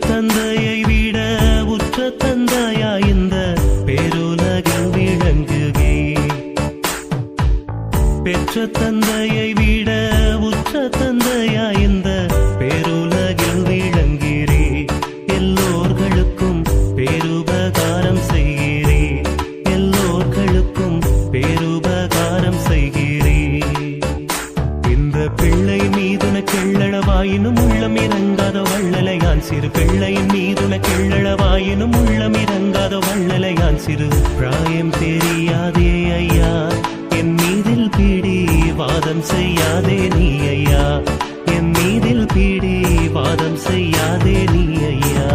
தந்தையை விட உற்ற தந்தையா இந்த பேருலகில் விளங்குகே. பெற்ற தந்தையை விட உற்ற தந்தையா இந்த பேருலகில் விளங்கிறே. எல்லோர்களுக்கும் பேருபகாரம் செய்கிறே, எல்லோர்களுக்கும் பேருபகாரம் செய்கிறே. இந்த பிள்ளை மீதுன கெள்ளளவாயினும் உள்ளம் இறங்காத வள்ளலையான் சிறு. பிள்ளையின் மீதுன கெள்ளளவாயினும் உள்ளம் இறங்காத வள்ளலையான் சிறு. பிராயம் தெரியாதே ஐயா என் மீதில் பிடி வாதம் செய்யாதே நீ ஐயா. என் மீதில் பிடி வாதம் செய்யாதே நீ ஐயா.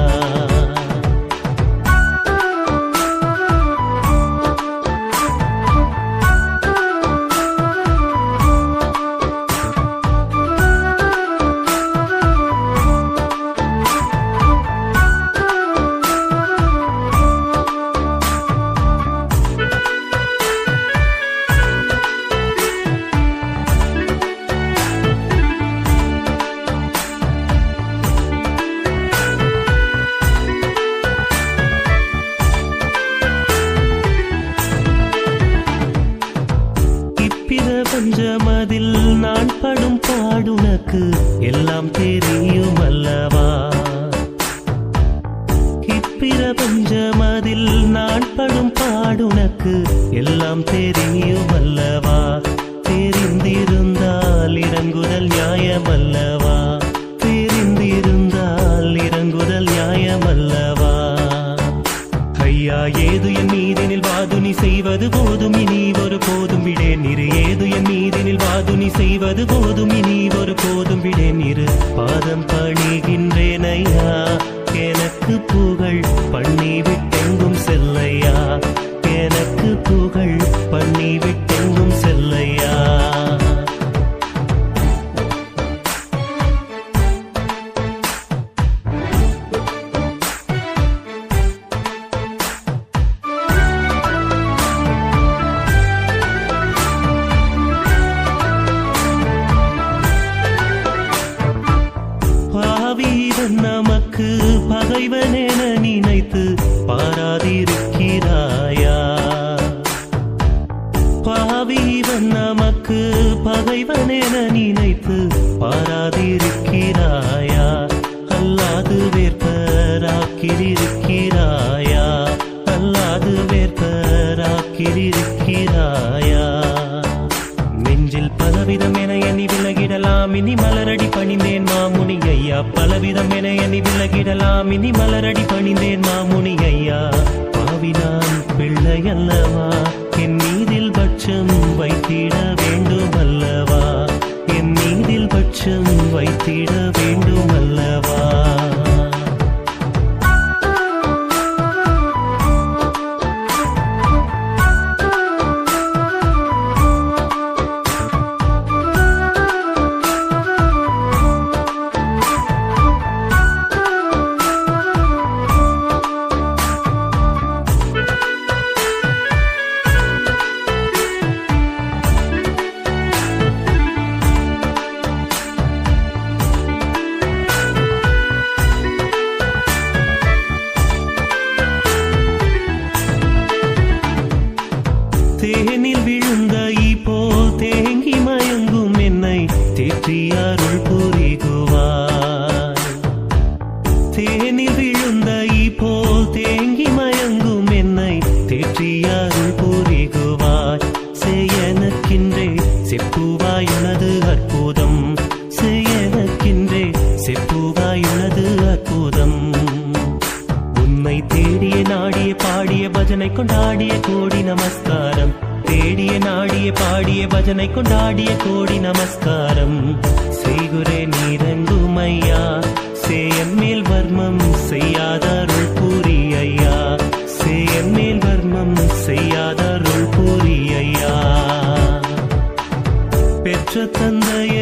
பஞ்சமதில் நான் படும் பாடுனக்கு எல்லாம் தெரியும் அல்லவா. இப்பிரபஞ்சமதில் நான் படும் பாடுனக்கு எல்லாம் தெரியும் அல்லவா. தெரிந்திருந்தால் இறங்குதல் நியாயமல்லவா. தெரிந்திருந்தால் இறங்குதல் நியாயமல்லவா. ஐயா ஏது என் மீதினில் வாதுனி செய்வது போதும் இனி ஒரு போதும் விடேன் இரு. ஏது என் மீதினில் வாதுனி செய்வது போதும் இனி ஒரு போதும் விடேன் இரு. பாதம் பணிகின்றேன் ஐயா எனக்கு புகழ் பண்ணி விட்டெங்கும் செல்லையா. எனக்கு புகழ் பண்ணி விட்டெங்கும் செல்லையா. பாவிவன் நமக்கு பகைவன் என நினைத்து பாராதிருக்கிறாயா. பாவிவன் நமக்கு பகைவன் என நினைத்து பாராதிருக்கிறாயா. அல்லாது வேற்பராக்கியிருக்கிறாயா. அல்லாது வேற்பராக்கியிருக்கிறாயா. நெஞ்சில் பலவிதம் என எண்ணி விலகிடலாம் இனி மலரடி பணிந்தேன் மாமுனி ஐயா. பலவிதம் என எண்ணி விலகிடலாம் இனி மலரடி பணிந்தேன் மாமுனி ஐயா. பாவினான் பிள்ளை அல்லவா என் மீதில் பட்சம் வைத்திட வேண்டும் அல்லவா. என் மீதில் பட்சம் வைத்திட வேண்டும் அல்லவா. தேனில் விழுந்த இப்போ தேங்கி மயங்கும் என்னை தேற்றியாருள் புரிகுவாய். தேனில் விழுந்த இப்போ தேங்கி மயங்கும் என்னை தேற்றியாருள் புரிகுவாய். செய்யனக்கின்றே செப்புவாயுனது அற்புதம். செய்யனக்கின்றே செப்புவாயுனது அற்புதம். உன்னை தேடிய நாடிய பாடிய பஜனை கொண்டாடிய கோடி நமஸ்காரம். தேடிய நாடிய பாடிய பஜனை கொண்டாடிய கோடி நமஸ்காரம். செய்குரே நீரங்கும் ஐயா சேயன் மேல் வர்மம் செய்யாதருள் பூரி ஐயா. சேயன் மேல் வர்மம் செய்யாதருள் பூரி ஐயா. பெற்ற தந்தையை